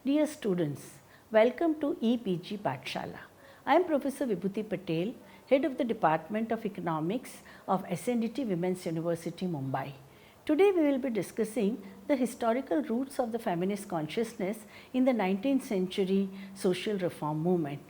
Dear students, welcome to EPG Pathshala. I am Professor Vibhuti Patel, Head of the Department of Economics of SNDT Women's University, Mumbai. Today we will be discussing the historical roots of the feminist consciousness in the 19th century social reform movement.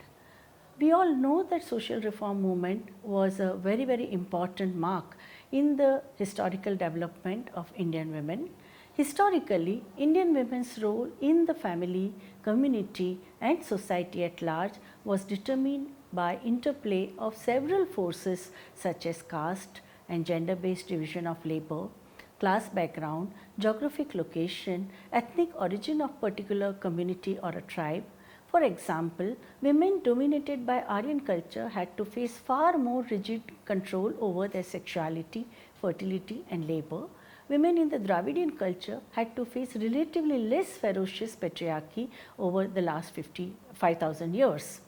We all know that social reform movement was a very important mark in the historical development of Indian women. Historically, Indian women's role in the family, community and society at large was determined by interplay of several forces such as caste and gender-based division of labor, class background, geographic location, ethnic origin of particular community or a tribe. For example, women dominated by Aryan culture had to face far more rigid control over their sexuality, fertility and labor. Women in the Dravidian culture had to face relatively less ferocious patriarchy over the last 5,000 years.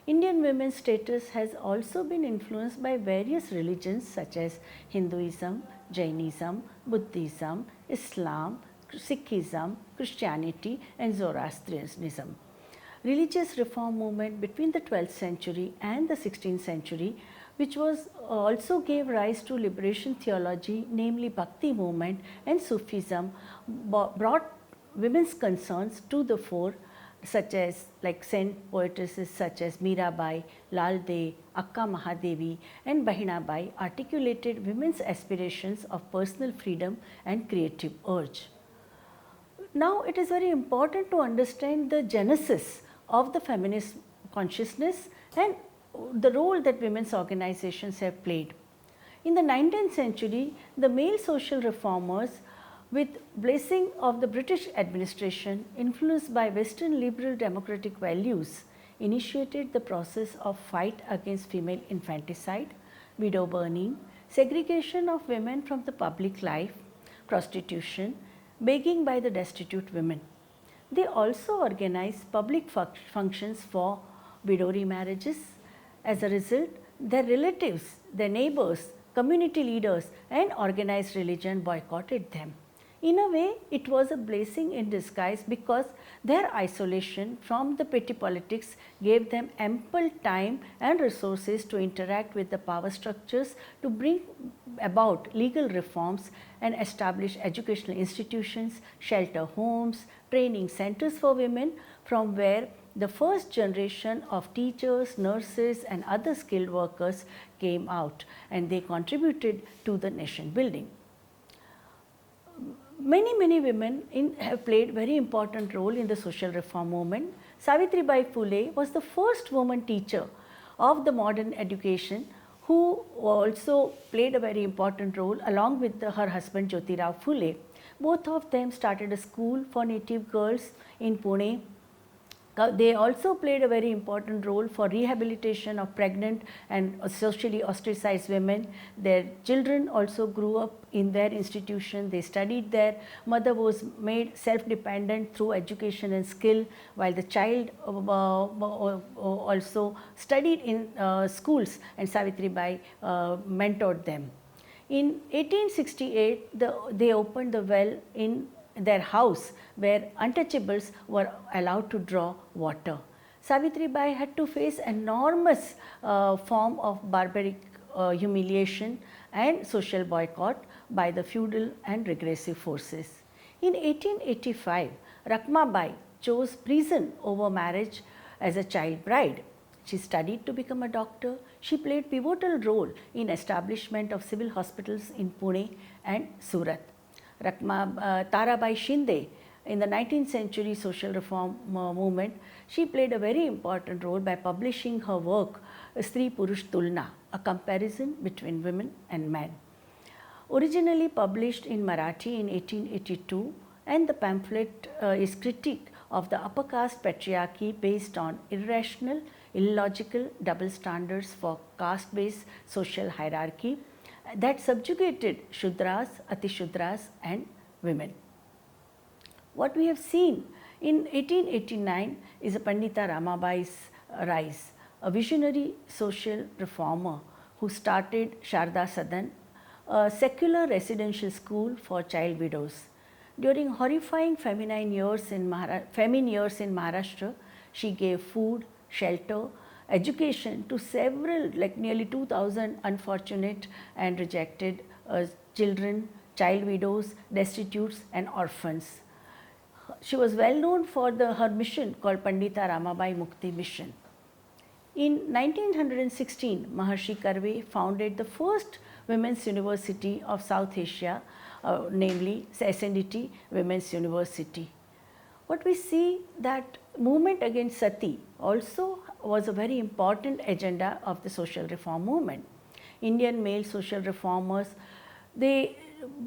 Indian women's status has also been influenced by various religions such as Hinduism, Jainism, Buddhism, Islam, Sikhism, Christianity and Zoroastrianism. Religious reform movement between the 12th century and the 16th century, which was also gave rise to liberation theology, namely Bhakti movement and Sufism, brought women's concerns to the fore, such as like saint poetesses such as Mirabai, Lal De, Akka Mahadevi and Bahinabai articulated women's aspirations of personal freedom and creative urge. Now it is very important to understand the genesis of the feminist consciousness and the role that women's organizations have played. In the 19th century, the male social reformers, with blessing of the British administration influenced by Western liberal democratic values, initiated the process of fight against female infanticide, widow burning, segregation of women from the public life, prostitution, begging by the destitute women. They also organized public functions for widow remarriages. As a result, their relatives, their neighbors, community leaders and organized religion boycotted them. In a way, it was a blessing in disguise because their isolation from the petty politics gave them ample time and resources to interact with the power structures to bring about legal reforms and establish educational institutions, shelter homes, training centers for women, from where the first generation of teachers, nurses and other skilled workers came out, and they contributed to the nation building. Many women have played very important role in the social reform movement. Savitribai Phule was the first woman teacher of the modern education, who also played a very important role along with her husband Jyotirao Phule. Both of them started a school for native girls in Pune. They also played a very important role for rehabilitation of pregnant and socially ostracized women. Their children also grew up in their institution. They studied there. Mother was made self-dependent through education and skill, while the child also studied in schools, and Savitribai mentored them. In 1868, they opened the well in their house where untouchables were allowed to draw water. Savitribai had to face enormous form of barbaric humiliation and social boycott by the feudal and regressive forces. In 1885, Rakhmabai chose prison over marriage as a child bride. She studied to become a doctor. She played pivotal role in establishment of civil hospitals in Pune and Surat. Tarabai Shinde, in the 19th century social reform movement, she played a very important role by publishing her work Stri Purush Tulna, a comparison between women and men. Originally published in Marathi in 1882, and the pamphlet is critique of the upper caste patriarchy based on irrational, illogical double standards for caste-based social hierarchy that subjugated Shudras, Atishudras and women. What we have seen in 1889 is a Pandita Ramabai's rise, a visionary social reformer who started Sharda Sadan, a secular residential school for child widows. During horrifying famine years in Maharashtra, she gave food, shelter, education to several, like nearly 2,000 unfortunate and rejected children, child widows, destitutes and orphans. She was well known for her mission called Pandita Ramabai Mukti Mission. In 1916, Maharshi Karve founded the first women's university of South Asia, namely SNDT Women's University. What we see that movement against sati also was a very important agenda of the social reform movement. Indian male social reformers, they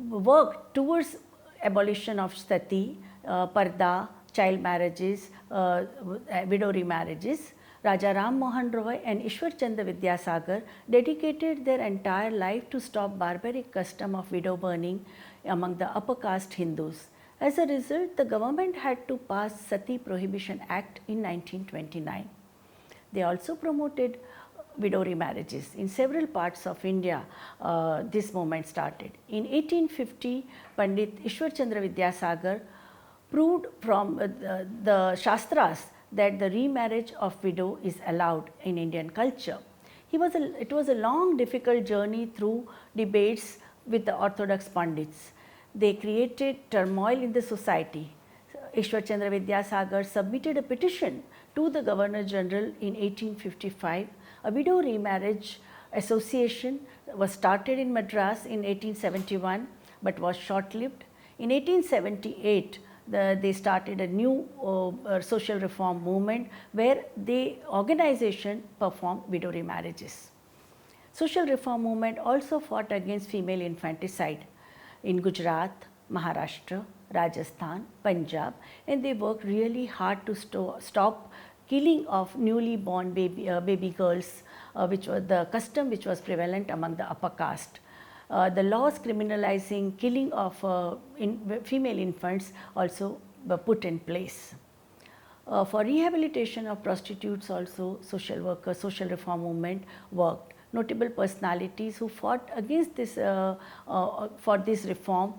worked towards abolition of sati, parda, child marriages, widow remarriages. Raja Ram Mohan Roy and Ishwar Chandra Vidyasagar dedicated their entire life to stop barbaric custom of widow burning among the upper caste Hindus. As a result, the government had to pass Sati Prohibition Act in 1929. They also promoted widow remarriages. In several parts of India, this movement started. In 1850, Pandit Ishwar Chandra Vidyasagar proved from the Shastras that the remarriage of widow is allowed in Indian culture. It was a long, difficult journey through debates with the orthodox Pandits. They created turmoil in the society. Ishwar Chandra Vidyasagar submitted a petition to the Governor General in 1855. A widow remarriage association was started in Madras in 1871 but was short-lived. In 1878, they started a new social reform movement where the organization performed widow remarriages. Social reform movement also fought against female infanticide in Gujarat, Maharashtra, Rajasthan, Punjab, and they worked really hard to stop killing of newly born baby girls, which was the custom which was prevalent among the upper caste. The laws criminalizing killing of female infants also were put in place. For rehabilitation of prostitutes also, social workers, social reform movement worked. Notable personalities who fought against this for this reform,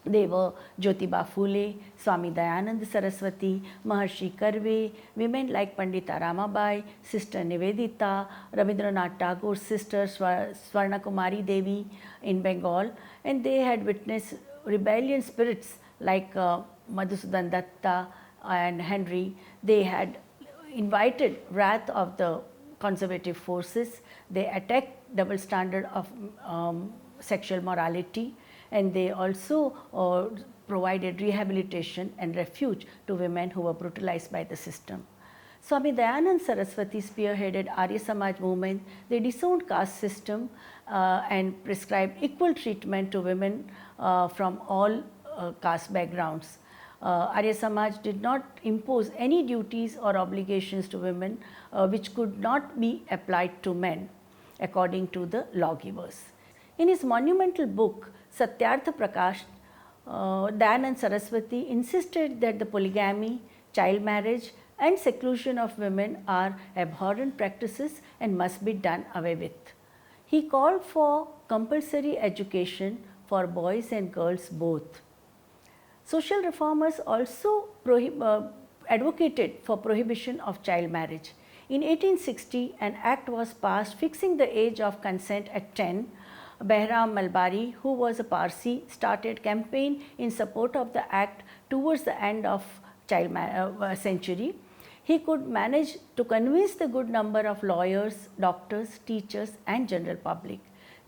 they were Jyotiba Phule, Swami Dayanand Saraswati, Maharshi Karve, women like Pandita Ramabai, Sister Nivedita, Rabindranath Tagore's sister Swarna Kumari Devi in Bengal, and they had witnessed rebellion spirits like Madhusudan Datta and Henry. They had invited wrath of the conservative forces. They attacked double standard of sexual morality, and they also provided rehabilitation and refuge to women who were brutalized by the system. Swami Dayanand Saraswati spearheaded Arya Samaj movement. They disowned caste system and prescribed equal treatment to women from all caste backgrounds. Arya Samaj did not impose any duties or obligations to women which could not be applied to men according to the lawgivers. In his monumental book Satyartha Prakash, Dayanand Saraswati insisted that the polygamy, child marriage and seclusion of women are abhorrent practices and must be done away with. He called for compulsory education for boys and girls both. Social reformers also advocated for prohibition of child marriage. In 1860, an act was passed fixing the age of consent at 10. Behram Malbari, who was a Parsi, started campaign in support of the act towards the end of century. He could manage to convince the good number of lawyers, doctors, teachers and general public.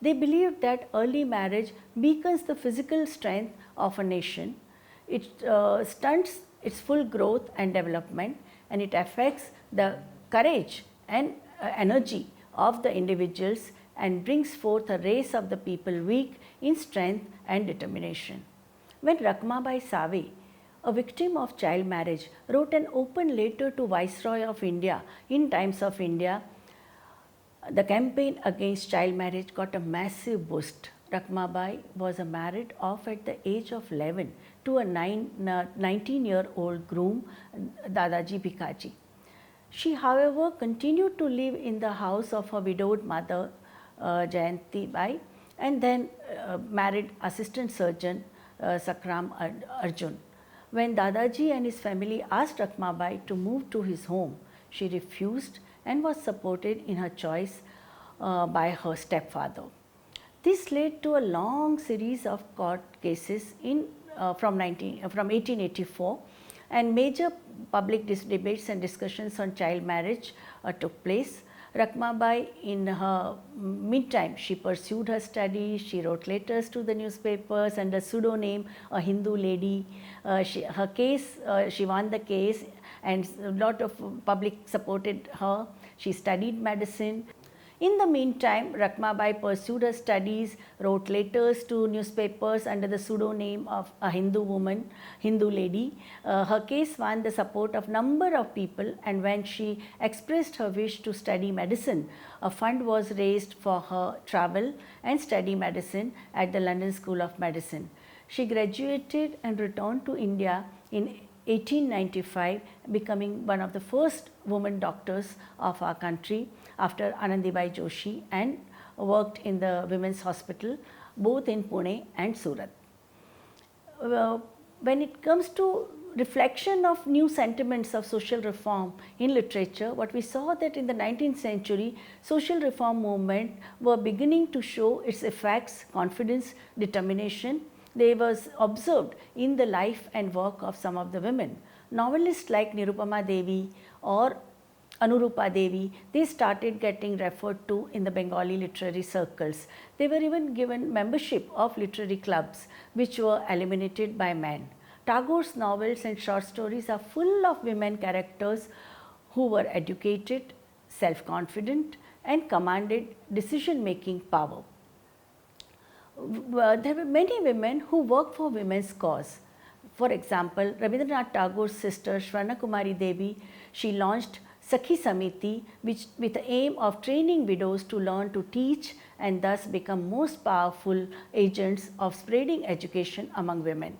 They believed that early marriage weakens the physical strength of a nation. It stunts its full growth and development, and it affects the courage and energy of the individuals and brings forth a race of the people weak in strength and determination. When Rakhmabai Save, a victim of child marriage, wrote an open letter to Viceroy of India in Times of India, the campaign against child marriage got a massive boost. Rakhmabai was married off at the age of 11 to a 19-year-old groom, Dadaji Bhikaji. She, however, continued to live in the house of her widowed mother, Jayanti Bai, and then married assistant surgeon Sakram Arjun. When Dadaji and his family asked Rakhmabai to move to his home, she refused and was supported in her choice by her stepfather. This led to a long series of court cases from 1884, and major public debates and discussions on child marriage took place. Rakhmabai, in her meantime, she pursued her studies. She wrote letters to the newspapers under pseudonym, a Hindu lady. She won the case, and a lot of public supported her. She studied medicine. In the meantime, Rakhmabai pursued her studies, wrote letters to newspapers under the pseudonym of a Hindu woman, Hindu lady. Her case won the support of number of people, and when she expressed her wish to study medicine, a fund was raised for her travel and study medicine at the London School of Medicine. She graduated and returned to India in 1895, becoming one of the first women doctors of our country after Anandibai Joshi, and worked in the women's hospital both in Pune and Surat. When it comes to reflection of new sentiments of social reform in literature, what we saw that in the 19th century, social reform movement were beginning to show its effects, confidence, determination. They was observed in the life and work of some of the women. Novelists like Nirupama Devi or Anurupa Devi, they started getting referred to in the Bengali literary circles. They were even given membership of literary clubs which were eliminated by men. Tagore's novels and short stories are full of women characters who were educated, self-confident, and commanded decision-making power. There were many women who worked for women's cause. For example, Rabindranath Tagore's sister Swarna Kumari Devi, she launched Sakhi Samiti, which with the aim of training widows to learn to teach and thus become most powerful agents of spreading education among women.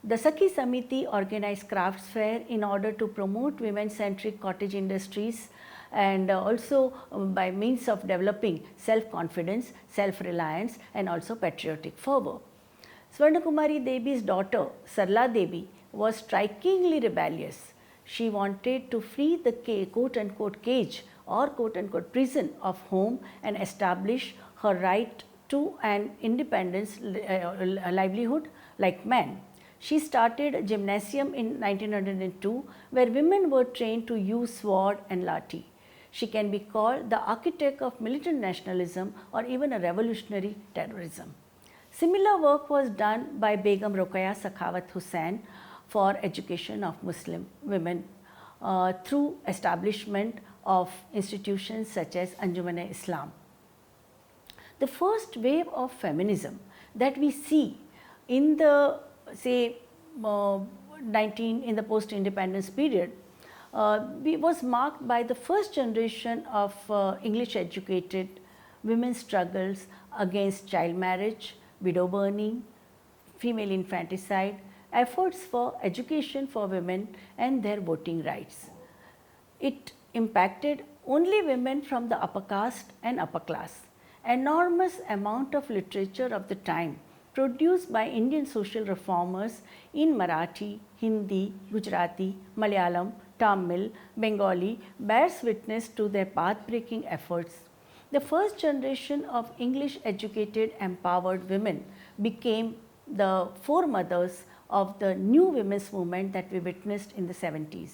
The Sakhi Samiti organized crafts fair in order to promote women-centric cottage industries, and also by means of developing self-confidence, self-reliance, and also patriotic fervor. Swarna Kumari Devi's daughter Sarla Devi was strikingly rebellious. She wanted to free the quote unquote cage or quote unquote prison of home and establish her right to an independent livelihood like men. She started a gymnasium in 1902 where women were trained to use sword and lathi. She can be called the architect of militant nationalism or even a revolutionary terrorism. Similar work was done by Begum Rokeya Sakhawat Hussain for education of Muslim women through establishment of institutions such as Anjuman-e-Islam. The first wave of feminism that we see in the in the post-independence period was marked by the first generation of English educated women's struggles against child marriage, widow burning, female infanticide, efforts for education for women and their voting rights. It impacted only women from the upper caste and upper class. Enormous amount of literature of the time produced by Indian social reformers in Marathi, Hindi, Gujarati, Malayalam, Tamil, Bengali bears witness to their path-breaking efforts. The first generation of English educated empowered women became the foremothers of the new women's movement that we witnessed in the 70s.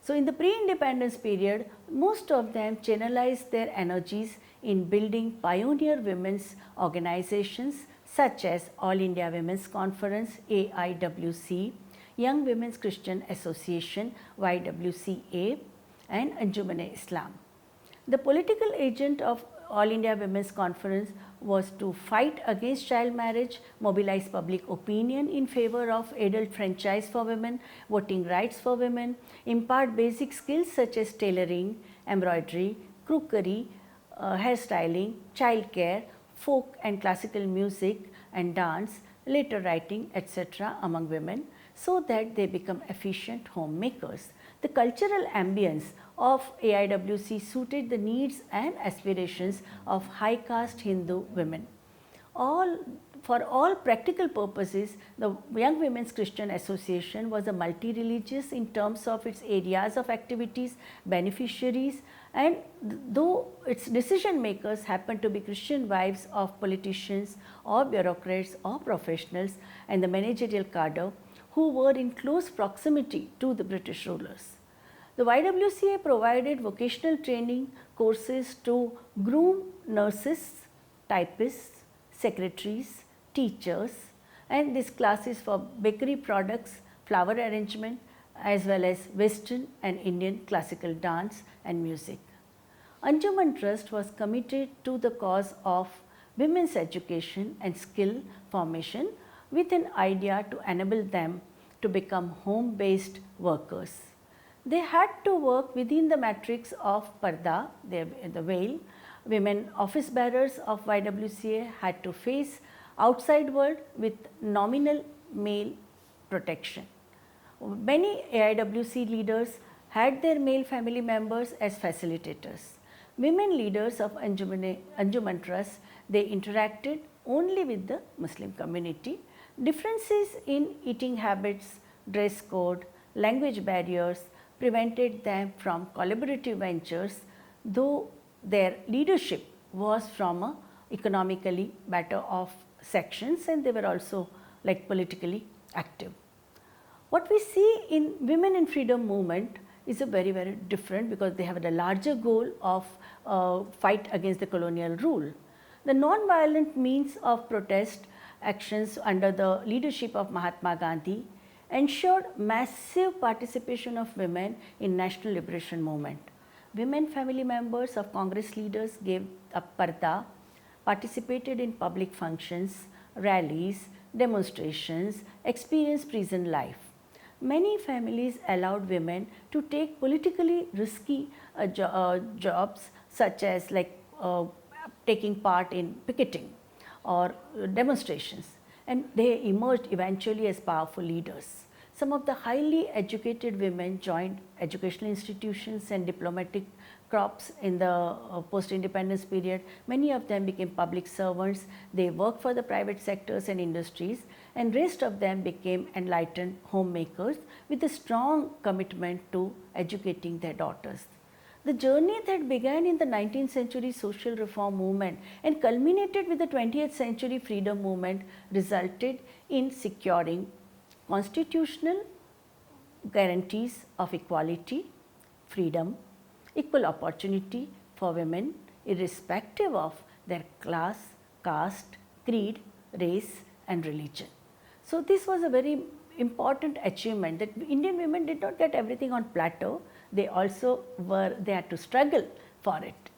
So in the pre-independence period, most of them channelized their energies in building pioneer women's organizations such as All India Women's Conference, AIWC, Young Women's Christian Association, YWCA, and Anjuman-e-Islam. The political agent of All India Women's Conference was to fight against child marriage, mobilize public opinion in favor of adult franchise for women, voting rights for women, impart basic skills such as tailoring, embroidery, crockery, hairstyling, child care, folk and classical music and dance, letter writing, etc. among women, so that they become efficient homemakers. The cultural ambience of AIWC suited the needs and aspirations of high caste Hindu women. All for all practical purposes, the Young Women's Christian Association was a multi-religious in terms of its areas of activities, beneficiaries, and though its decision makers happened to be Christian wives of politicians or bureaucrats or professionals and the managerial cadre who were in close proximity to the British rulers. The YWCA provided vocational training courses to groom nurses, typists, secretaries, teachers, and these classes for bakery products, flower arrangement, as well as Western and Indian classical dance and music. Anjuman Trust was committed to the cause of women's education and skill formation with an idea to enable them to become home-based workers. They had to work within the matrix of Parda, the veil. Women office bearers of YWCA had to face outside world with nominal male protection. Many AIWC leaders had their male family members as facilitators. Women leaders of Anjuman Trust, they interacted only with the Muslim community. Differences in eating habits, dress code, language barriers prevented them from collaborative ventures, though their leadership was from a economically better off sections and they were also like politically active. What we see in Women in Freedom movement is a very, very different because they have a larger goal of fight against the colonial rule. The non-violent means of protest actions under the leadership of Mahatma Gandhi ensured massive participation of women in national liberation movement. Women family members of Congress leaders gave up parda, participated in public functions, rallies, demonstrations, experienced prison life. Many families allowed women to take politically risky jobs such as taking part in picketing or demonstrations, and they emerged eventually as powerful leaders. Some of the highly educated women joined educational institutions and diplomatic corps in the post-independence period. Many of them became public servants. They worked for the private sectors and industries, and rest of them became enlightened homemakers with a strong commitment to educating their daughters. The journey that began in the 19th century social reform movement and culminated with the 20th century freedom movement resulted in securing constitutional guarantees of equality, freedom, equal opportunity for women irrespective of their class, caste, creed, race and religion. So this was a very important achievement that Indian women did not get everything on plateau, they had to struggle for it.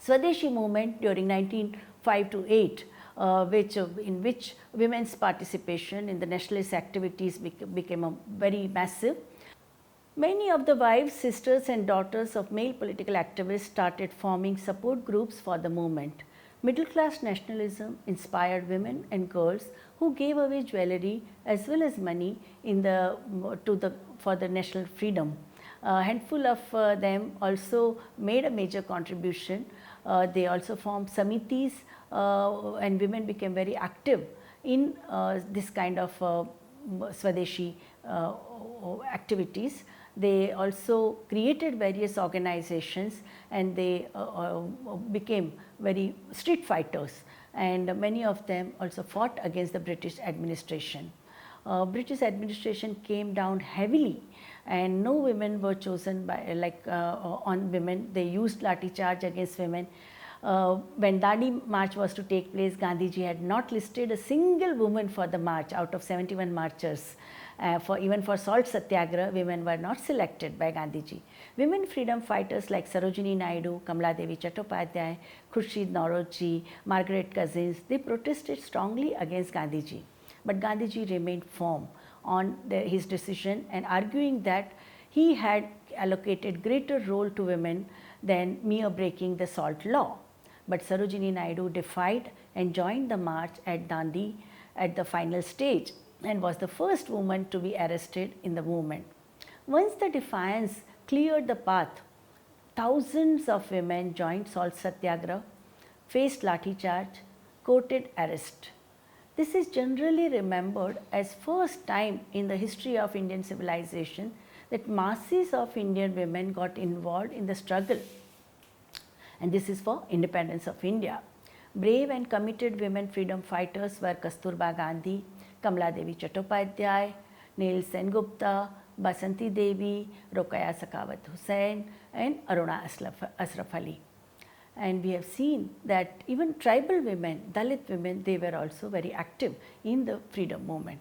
Swadeshi movement during 1905 to 8 in which women's participation in the nationalist activities became very massive. Many of the wives, sisters and daughters of male political activists started forming support groups for the movement. Middle class nationalism inspired women and girls who gave away jewelry as well as money for the national freedom. A handful of them also made a major contribution. They also formed samitis and women became very active in this kind of Swadeshi activities. They also created various organizations and they became very street fighters, and many of them also fought against the British administration. British administration came down heavily and no women were chosen by on women. They used lathi charge against women. When Dandi march was to take place, Gandhiji had not listed a single woman for the march out of 71 marchers. Even for salt satyagraha, women were not selected by Gandhiji. Women freedom fighters like Sarojini Naidu, Kamala Devi Chattopadhyay, Khurshid Nauroji, Margaret Cousins, they protested strongly against Gandhiji. But Gandhiji remained firm on his decision and arguing that he had allocated greater role to women than mere breaking the salt law. But Sarojini Naidu defied and joined the march at Dandi at the final stage and was the first woman to be arrested in the movement. Once the defiance cleared the path, thousands of women joined salt satyagraha, faced lathi charge, courted arrest. This is generally remembered as first time in the history of Indian civilization that masses of Indian women got involved in the struggle, and this is for independence of India. Brave and committed women freedom fighters were Kasturba Gandhi, Kamala Devi Chattopadhyay, Neil Sengupta, Basanti Devi, Rokeya Sakawat Hussain, and Aruna Asraf Ali. And we have seen that even tribal women, Dalit women, they were also very active in the freedom movement.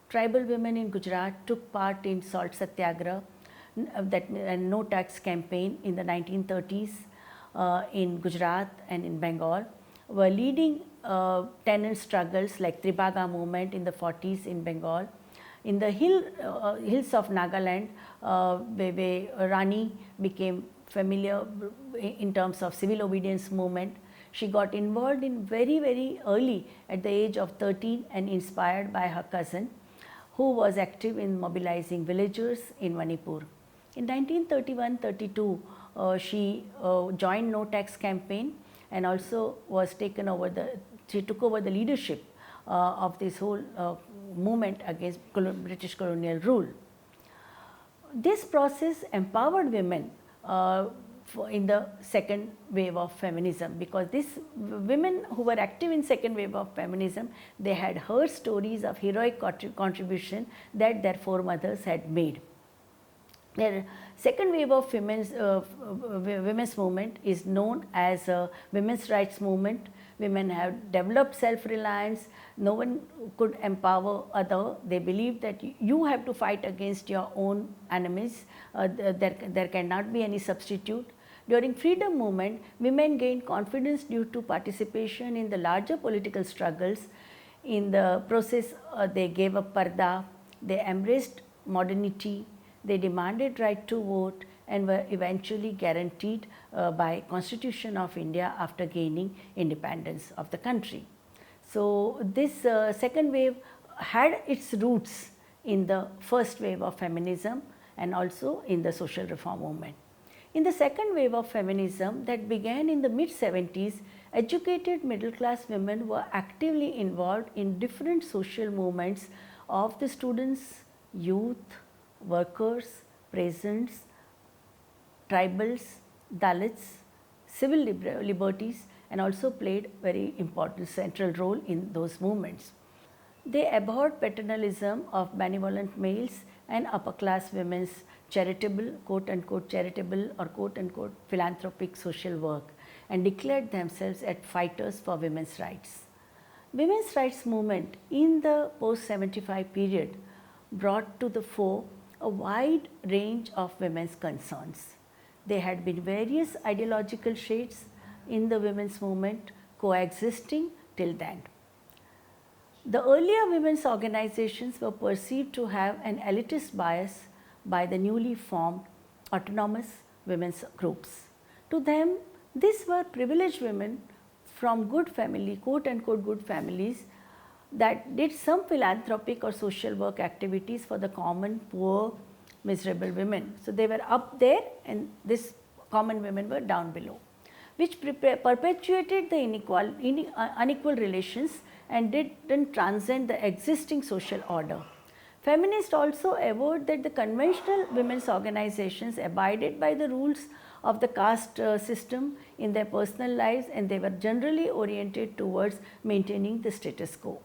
Tribal women in Gujarat took part in Salt Satyagraha, that no tax campaign in the 1930s in Gujarat and in Bengal, were leading tenant struggles like Tribaga movement in the 40s in Bengal. In the hills of Nagaland, where Rani became familiar in terms of civil obedience movement. She got involved in very early at the age of 13 and inspired by her cousin, who was active in mobilizing villagers in Manipur. In 1931-32, she joined No Tax campaign and also she took over the leadership of this whole movement against British colonial rule. This process empowered women in the second wave of feminism, because these women who were active in second wave of feminism, they had heard stories of heroic contribution that their foremothers had made. The second wave of women's movement is known as women's rights movement. Women have developed self-reliance. No one could empower other. They believe that you have to fight against your own enemies. There cannot be any substitute. During freedom movement, women gained confidence due to participation in the larger political struggles. In the process, they gave up parda, they embraced modernity, they demanded right to vote, and were eventually guaranteed by Constitution of India after gaining independence of the country. So this second wave had its roots in the first wave of feminism and also in the social reform movement. In the second wave of feminism that began in the mid-70s, educated middle class women were actively involved in different social movements of the students, youth, workers, peasants, tribals, Dalits, civil liberties, and also played very important central role in those movements. They abhorred paternalism of benevolent males and upper class women's charitable, quote unquote charitable or quote unquote philanthropic social work, and declared themselves as fighters for women's rights. Women's rights movement in the post-75 period brought to the fore a wide range of women's concerns. There had been various ideological shades in the women's movement coexisting till then. The earlier women's organizations were perceived to have an elitist bias by the newly formed autonomous women's groups. To them, these were privileged women from good family, quote unquote good families, that did some philanthropic or social work activities for the common, poor, miserable women. So they were up there and these common women were down below, which perpetuated the unequal relations and didn't transcend the existing social order. Feminists also averred that the conventional women's organizations abided by the rules of the caste system in their personal lives, and they were generally oriented towards maintaining the status quo.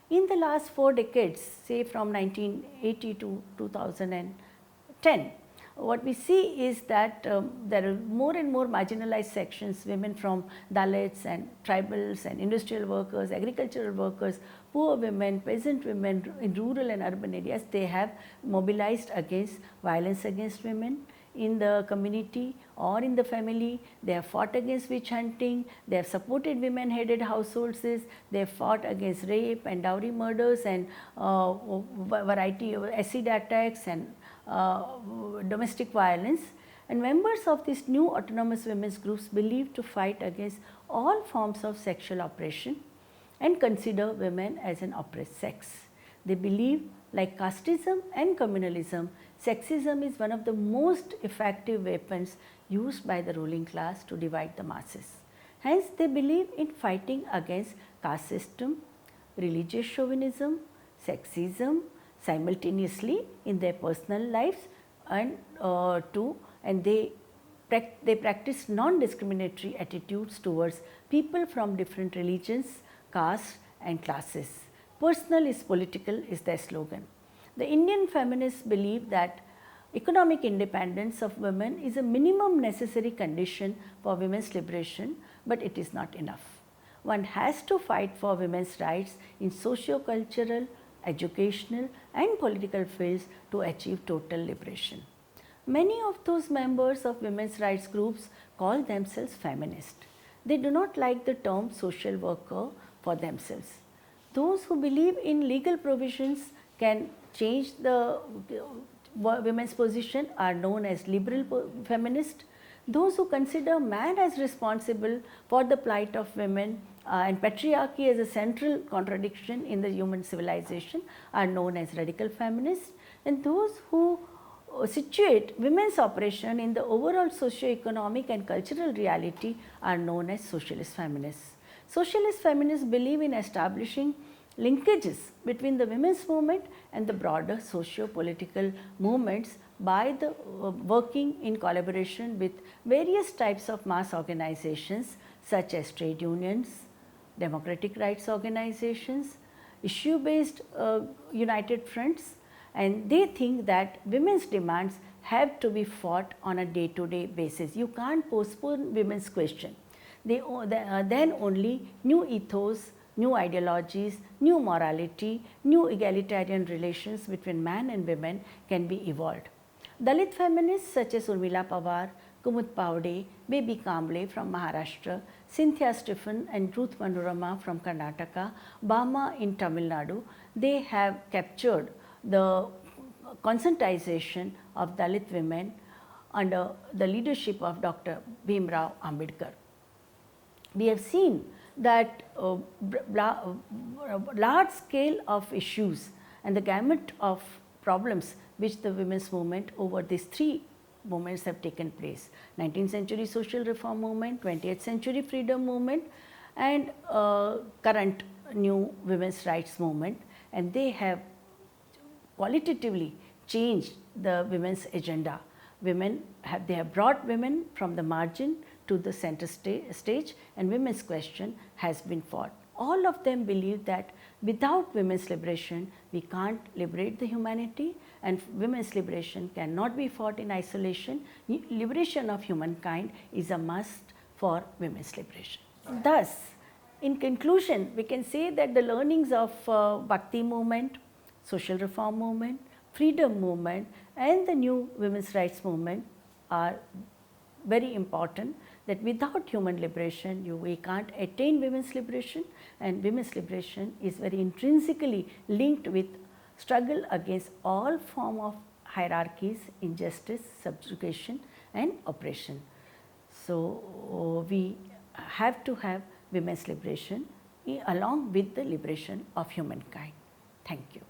In the last 4 decades, say from 1980 to 2010, what we see is that there are more and more marginalized sections, women from Dalits and tribals and industrial workers, agricultural workers, poor women, peasant women in rural and urban areas. They have mobilized against violence against women in the community or in the family. They have fought against witch hunting, they have supported women headed households, they have fought against rape and dowry murders and variety of acid attacks and domestic violence. And members of these new autonomous women's groups believe to fight against all forms of sexual oppression and consider women as an oppressed sex. They believe, like casteism and communalism, sexism is one of the most effective weapons used by the ruling class to divide the masses. Hence, they believe in fighting against caste system, religious chauvinism, sexism simultaneously in their personal lives, and they practice non-discriminatory attitudes towards people from different religions, castes and classes. Personal is political is their slogan. The Indian feminists believe that economic independence of women is a minimum necessary condition for women's liberation, but it is not enough. One has to fight for women's rights in socio-cultural, educational and political fields to achieve total liberation. Many of those members of women's rights groups call themselves feminist. They do not like the term social worker for themselves. Those who believe in legal provisions can change the women's position are known as liberal feminist. Those who consider man as responsible for the plight of women and patriarchy as a central contradiction in the human civilization are known as radical feminists, and those who situate women's oppression in the overall socio-economic and cultural reality are known as socialist feminists. Socialist feminists believe in establishing linkages between the women's movement and the broader socio-political movements by the working in collaboration with various types of mass organizations such as trade unions, democratic rights organizations, issue-based united fronts, and they think that women's demands have to be fought on a day-to-day basis. You can't postpone women's question. Then only new ethos, new ideologies, new morality, new egalitarian relations between man and women can be evolved. Dalit feminists such as Urmila Pawar, Kumud Pawde, Baby Kamble from Maharashtra, Cynthia Stephen and Ruth Manorama from Karnataka, Bama in Tamil Nadu, they have captured the conscientization of Dalit women under the leadership of Dr. Bhimrao Ambedkar. We have seen that large scale of issues and the gamut of problems which the women's movement over these three movements have taken place: 19th century social reform movement, 20th century freedom movement and current new women's rights movement, and they have qualitatively changed the women's agenda. They have brought women from the margin to the center stage, and women's question has been fought. All of them believe that without women's liberation, we can't liberate the humanity, and women's liberation cannot be fought in isolation. Liberation of humankind is a must for women's liberation. Thus, in conclusion, we can say that the learnings of Bhakti movement, social reform movement, freedom movement and the new women's rights movement are very important, that without human liberation we can't attain women's liberation, and women's liberation is very intrinsically linked with struggle against all form of hierarchies, injustice, subjugation and oppression. So, we have to have women's liberation along with the liberation of humankind. Thank you.